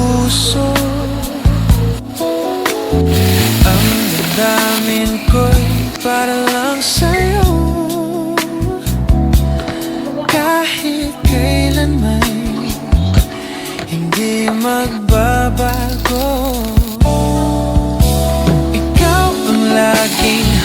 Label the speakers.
Speaker 1: puso. Ang damdamin ko'y para lang sa'yo. Kahit kailanman hindi magbabago. Ikaw ang laging